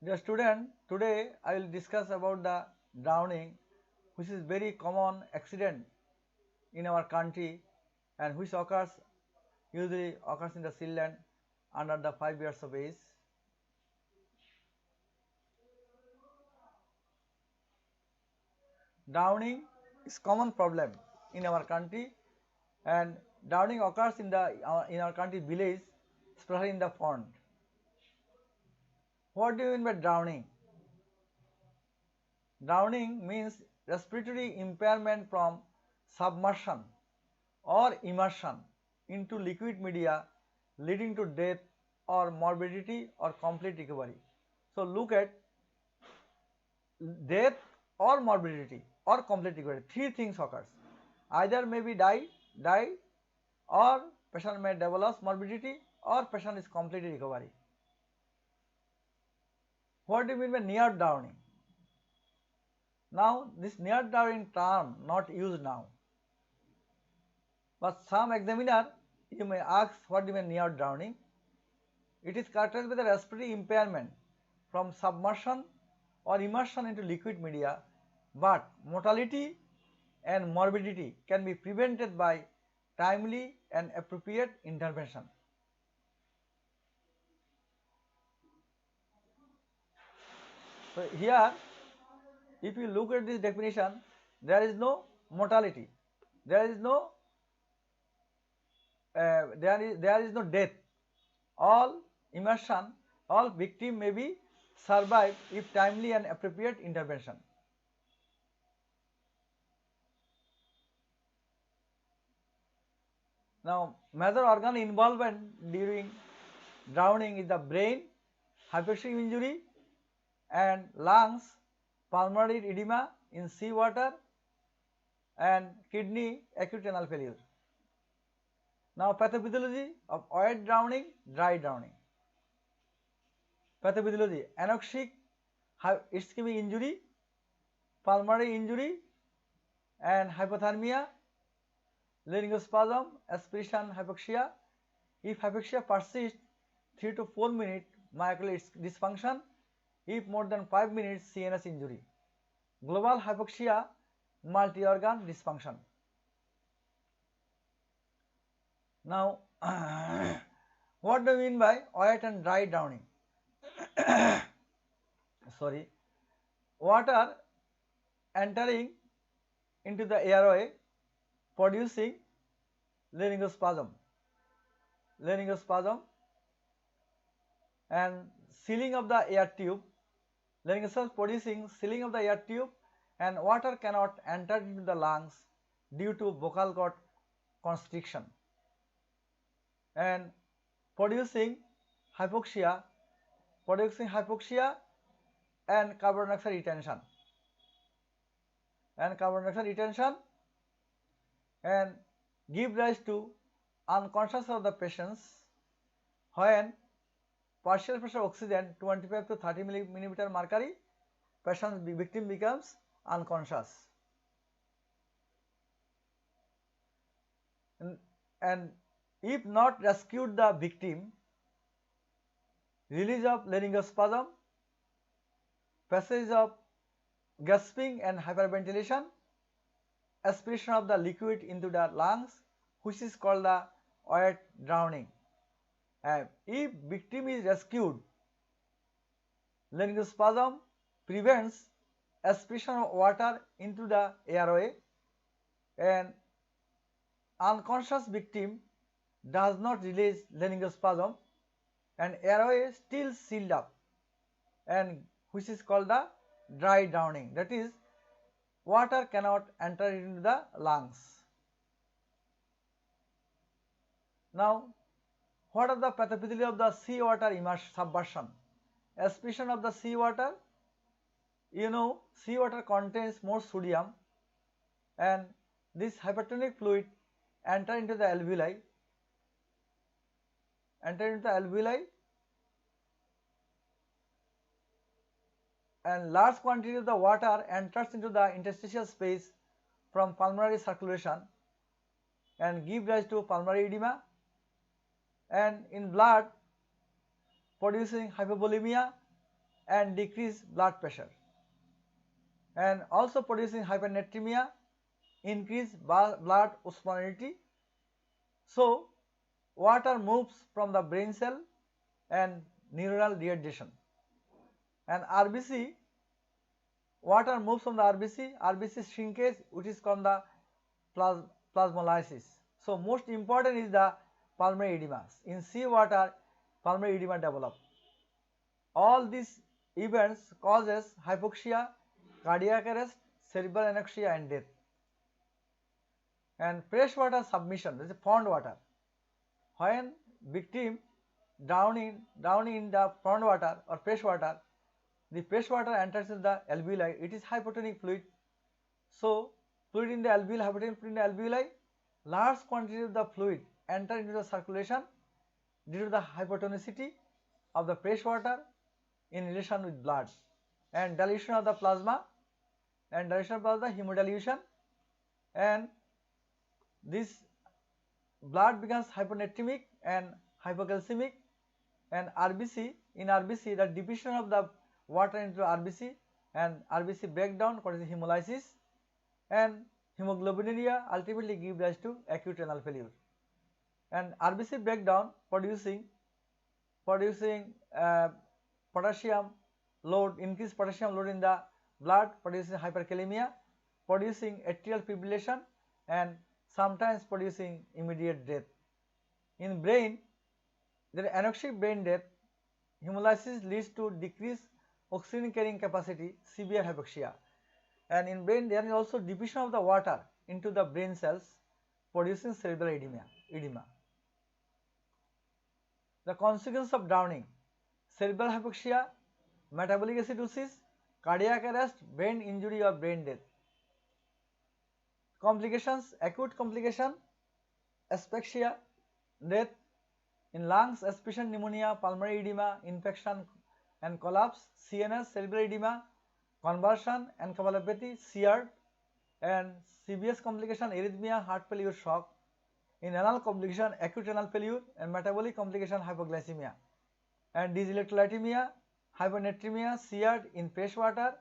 Dear student, today I will discuss about the drowning, which is very common accident in our country and which usually occurs in the children under the 5 years of age. Drowning is common problem in our country, and drowning occurs in our country village, especially in the pond. What do you mean by drowning? Drowning means respiratory impairment from submersion or immersion into liquid media leading to death or morbidity or complete recovery. So look at death or morbidity or complete recovery. Three things occurs. Either maybe die or patient may develop morbidity or patient is completely recovery. What do you mean by near drowning? Now this near drowning term not used now. But some examiner you may ask what do you mean near drowning? It is characterized by the respiratory impairment from submersion or immersion into liquid media, but mortality and morbidity can be prevented by timely and appropriate intervention. So here if you look at this definition, there is no mortality, there is no there is no death. All immersion, all victim may be survived if timely and appropriate intervention. Now, major organ involvement during drowning is the brain, hypoxic injury, and lungs, pulmonary edema in sea water, and kidney acute renal failure. Now, pathophysiology of wet drowning, dry drowning. Pathophysiology: anoxic ischemic injury, pulmonary injury, and hypothermia, laryngospasm, aspiration hypoxia. If hypoxia persists 3 to 4 minutes, myocardial dysfunction. If more than 5 minutes, CNS injury. Global hypoxia, multi-organ dysfunction. Now, what do you mean by wet and dry drowning? Sorry, water entering into the airway producing laryngospasm and sealing of the air tube, laryngospasm producing sealing of the air tube, and water cannot enter into the lungs due to vocal cord constriction and producing hypoxia and carbon dioxide retention and give rise to unconscious of the patients when partial pressure oxygen 25 to 30 millimeter mercury, victim becomes unconscious. And if not rescued the victim, release of laryngospasm, passage of gasping and hyperventilation, aspiration of the liquid into the lungs, which is called the wet drowning. And if victim is rescued, laryngospasm prevents aspiration of water into the airway, and unconscious victim does not release laryngospasm and airway still sealed up, and which is called the dry drowning, that is water cannot enter into the lungs. Now, what are the pathophysiology of the sea water submersion? Aspiration of the sea water, you know sea water contains more sodium and this hypertonic fluid enter into the alveoli and large quantity of the water enters into the interstitial space from pulmonary circulation and give rise to pulmonary edema, and in blood producing hypovolemia and decrease blood pressure, and also producing hypernatremia, increase blood osmolality. So water moves from the brain cell and neuronal dehydration, and RBC, water moves from the RBC shrinkage, which is called the plasmolysis. So most important is the pulmonary edema. In sea water, pulmonary edema develop. All these events causes hypoxia, cardiac arrest, cerebral anoxia and death. And freshwater submission, that is pond water. When victim drowning in the pond water or fresh water, the fresh water enters in the alveoli. It is hypotonic fluid. So fluid in the alveoli, hypotonic fluid in the alveoli, large quantity of the fluid enter into the circulation due to the hypotonicity of the fresh water in relation with blood, and dilution of the plasma, and dilution of the hemodilution, and this blood becomes hyponatremic and hypocalcemic, and RBC, in RBC the division of the water into RBC and RBC breakdown called as hemolysis, and hemoglobinuria ultimately give rise to acute renal failure, and RBC breakdown producing potassium load, increased potassium load in the blood, producing hyperkalemia, producing atrial fibrillation, and sometimes producing immediate death. In brain, there is anoxic brain death. Hemolysis leads to decreased oxygen carrying capacity, severe hypoxia, and in brain there is also diffusion of the water into the brain cells, producing cerebral edema. The consequence of drowning: cerebral hypoxia, metabolic acidosis, cardiac arrest, brain injury or brain death. Complications: acute complication, asphyxia, death. In lungs, aspiration pneumonia, pulmonary edema, infection and collapse, CNS, cerebral edema, convulsion, encephalopathy, seared, and serious complication, arrhythmia, heart failure, shock. In renal complication, acute renal failure, and metabolic complication, hypoglycemia, and dyselectrolytemia, hyponatremia, seared in fresh water,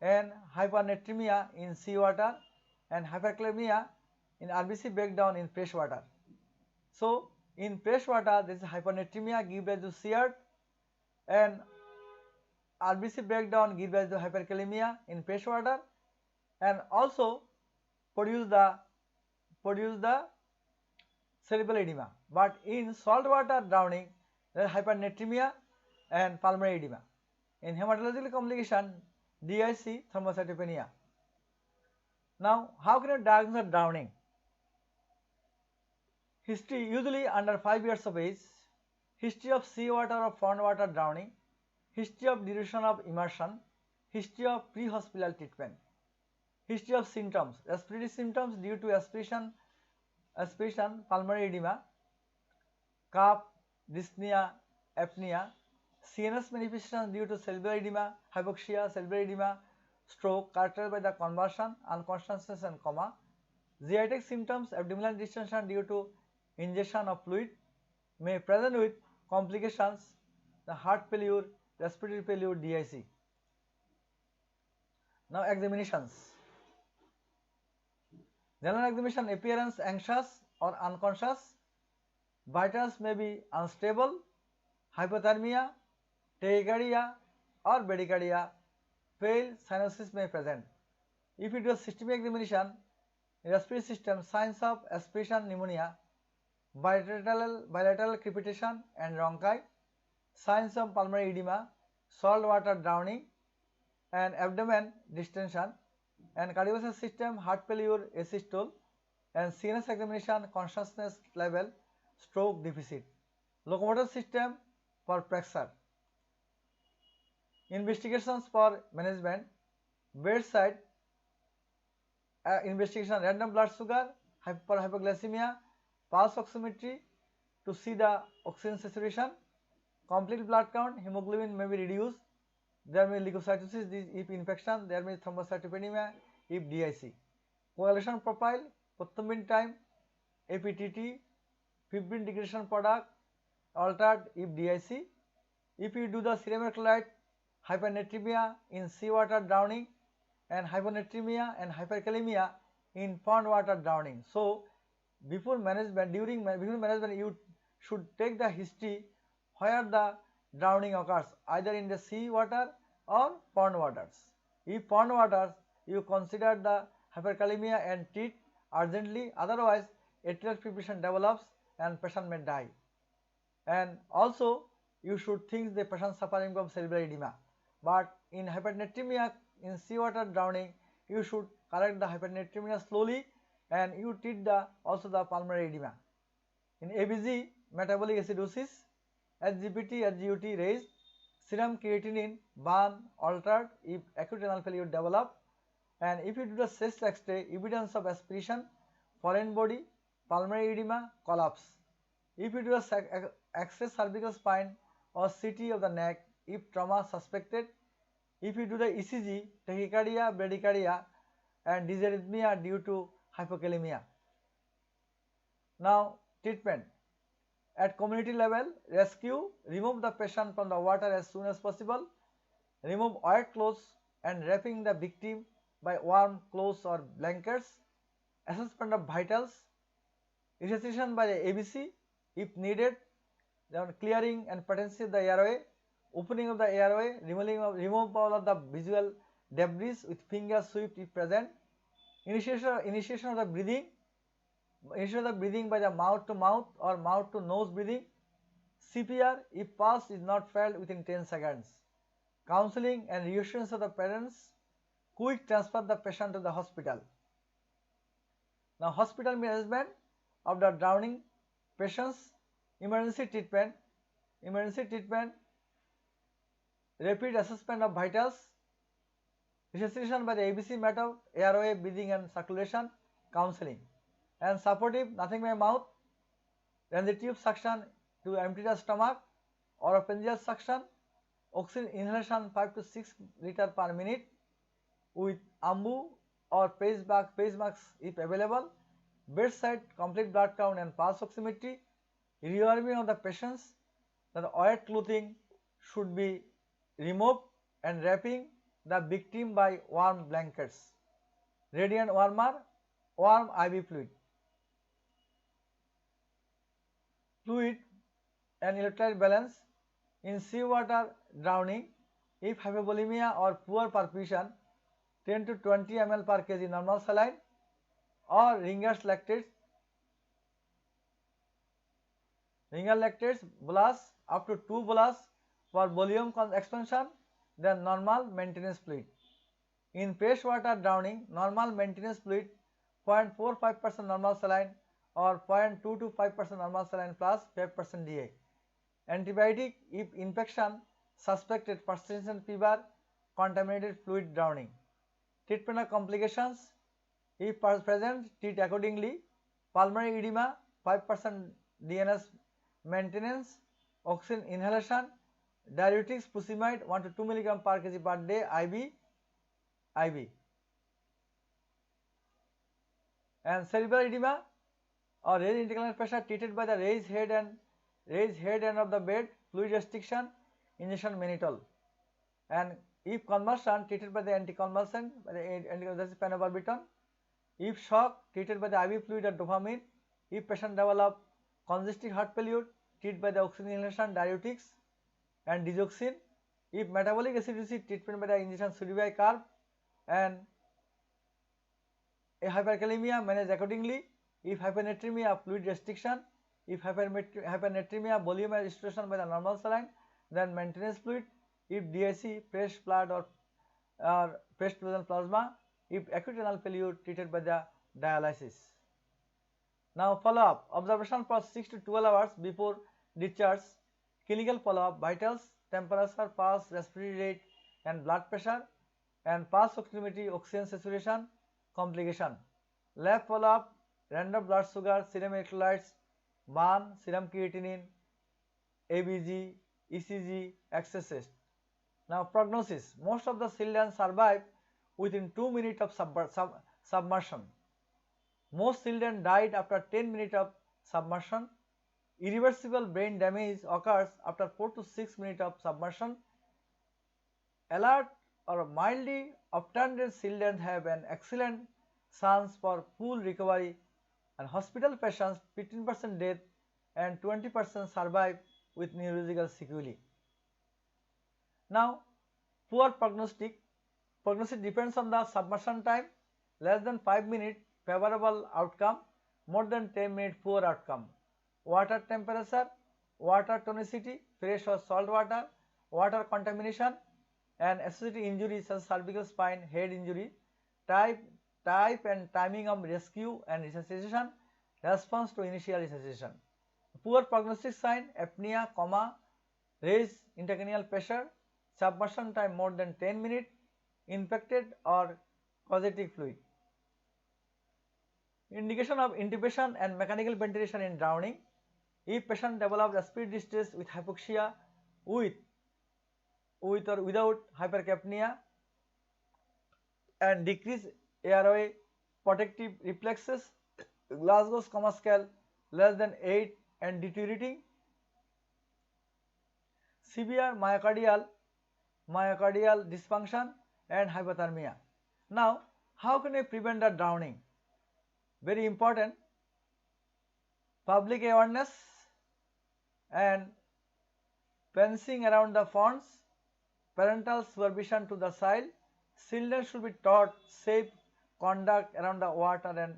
and hypernatremia in sea water, and hyperkalemia in RBC breakdown in fresh water. So in fresh water this is hypernatremia give rise to seared, and RBC breakdown give rise to hyperkalemia in fresh water, and also produce the cerebral edema. But in salt water drowning there is hypernatremia and pulmonary edema. In hematological complication, DIC, thrombocytopenia. Now how can you diagnose drowning? History: usually under 5 years of age, history of sea water or pond water drowning, history of duration of immersion, history of pre-hospital treatment, history of symptoms: respiratory symptoms due to aspiration, pulmonary edema, cough, dyspnea, apnea, CNS manifestations due to cerebral edema, hypoxia, cerebral edema, stroke, characterized by the convulsion, unconsciousness and coma, zeatic symptoms, abdominal distension due to ingestion of fluid, may present with complications, the heart failure, respiratory failure, DIC. Now examinations. General examination: appearance anxious or unconscious, vitals may be unstable, hypothermia, tachycardia or bradycardia, pale cyanosis may present. If it was systemic examination, respiratory system, signs of aspiration pneumonia, bilateral crepitation and rhonchi, signs of pulmonary edema, salt water drowning, and abdomen distension, and cardiovascular system, heart failure, asystole, and CNS examination, consciousness level, stroke deficit. Locomotor system for fracture. Investigations for management: bedside investigation, random blood sugar for hypoglycemia, pulse oximetry to see the oxygen saturation, complete blood count, hemoglobin may be reduced, there may be leukocytosis if infection, there may be thrombocytopenia if DIC. Coagulation profile, prothrombin time, APTT, fibrin degradation product altered if DIC. If you do the serum electrolyte hypernatremia in seawater drowning, and hyponatremia and hyperkalemia in pond water drowning. So, before management, you should take the history where the drowning occurs, either in the sea water or pond waters. If pond waters, you consider the hyperkalemia and treat urgently, otherwise atrial fibrillation develops and patient may die. And also you should think the patient suffering from cerebral edema. But in hypernatremia, in seawater drowning, you should correct the hypernatremia slowly and you treat also the pulmonary edema. In ABG, metabolic acidosis, SGPT, SGUT raised, serum creatinine burn altered if acute renal failure develop, and if you do the chest X-ray, evidence of aspiration, foreign body, pulmonary edema, collapse. If you do the X-ray cervical spine or CT of the neck, if trauma suspected, if you do the ECG, tachycardia, bradycardia and dysarrhythmia due to hypokalemia. Now treatment. At community level, rescue, remove the patient from the water as soon as possible, remove wet clothes and wrapping the victim by warm clothes or blankets, assessment of vitals, resuscitation by the ABC if needed, then clearing and patency of the airway, opening of the airway, removal of the visual debris with finger sweep if present, initiation of the breathing, by the mouth to mouth or mouth to nose breathing, CPR if pulse is not felt within 10 seconds, counseling and reassurance of the parents, quick transfer the patient to the hospital. Now hospital management of the drowning patients, emergency treatment, rapid assessment of vitals, resuscitation by the ABC method, airway, breathing and circulation, counseling, and supportive, nothing by mouth, then the tube suction to empty the stomach, oropharyngeal suction, oxygen inhalation 5 to 6 liter per minute with AMBU or face mask if available, bedside complete blood count and pulse oximetry, rewarming of the patients, that wet clothing should be removed and wrapping the victim by warm blankets, radiant warmer, warm IV fluid. Fluid and electrolyte balance in seawater drowning, if hypovolemia or poor perfusion, 10 to 20 ml per kg normal saline or Ringer's lactates, bolus up to 2 bolus for volume expansion, then normal maintenance fluid. In freshwater drowning, normal maintenance fluid 0.45% normal saline or 0.2 to 5% normal saline plus 5% DA. Antibiotic if infection, suspected persistent fever, contaminated fluid drowning. Treatment of complications, if present, treat accordingly. Pulmonary edema, 5% DNS maintenance, oxygen inhalation, diuretics, fusimide 1 to 2 mg per kg per day, IV. And cerebral edema or raised intracranial pressure treated by the raised head end of the bed, fluid restriction, injection mannitol. And if convulsion, treated by the anticonvulsant, that is phenobarbital. If shock, treated by the IV fluid or dopamine. If patient develop congestive heart failure, treated by the oxygen inhalation, diuretics and digoxin. If metabolic acidosis, treatment by the injection sodium carb, and a hyperkalemia managed accordingly. If hypernatremia, fluid restriction. If hypernatremia, volume restoration by the normal saline, then maintenance fluid. If DIC, fresh blood or fresh plasma. If acute renal failure, treated by the dialysis. Now follow-up, observation for 6 to 12 hours before discharge, clinical follow-up, vitals, temperature, pulse, respiratory rate and blood pressure, and pulse oximetry, oxygen saturation, complication. Lab follow-up, random blood sugar, serum electrolytes, burn, serum creatinine, ABG, ECG, access test. Now prognosis, most of the children survive within 2 minutes of submersion. Most children died after 10 minutes of submersion. Irreversible brain damage occurs after 4 to 6 minutes of submersion. alert or mildly obtunded children have an excellent chance for full recovery, and hospital patients 15% death and 20% survive with neurological sequelae. Now, poor prognostic. Prognosis depends on the submersion time. Less than 5 minutes favorable outcome, more than 10 minutes poor outcome. Water temperature, water tonicity, fresh or salt water, water contamination, and associated injuries such as cervical spine, head injury, type, type and timing of rescue and resuscitation, response to initial resuscitation. Poor prognostic sign, apnea, coma, raised intracranial pressure, submersion time more than 10 minutes, infected or causative fluid. Indication of intubation and mechanical ventilation in drowning. If patient develops respiratory distress with hypoxia with or without hypercapnia and decreased airway protective reflexes, Glasgow's coma scale less than 8 and deteriorating, severe myocardial dysfunction and hypothermia. Now, how can we prevent the drowning? Very important, public awareness and fencing around the ponds, parental supervision to the child. Children should be taught safe conduct around the water and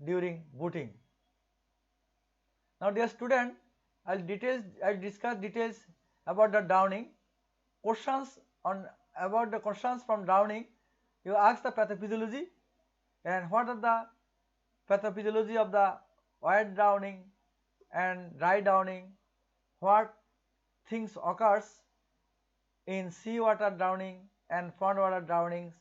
during boating. Now, dear student, I will discuss details about the drowning. Questions on about the questions from drowning. You ask the pathophysiology and what are the pathophysiology of the wet drowning and dry drowning, what things occurs in seawater drowning and pond water drownings,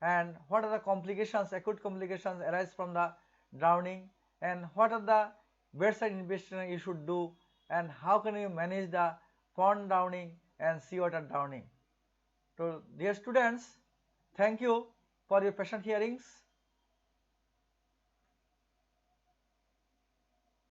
and what are the complications, acute complications arise from the drowning, and what are the bedside investigation you should do, and how can you manage the pond drowning and seawater drowning. So, dear students, thank you for your patient hearings.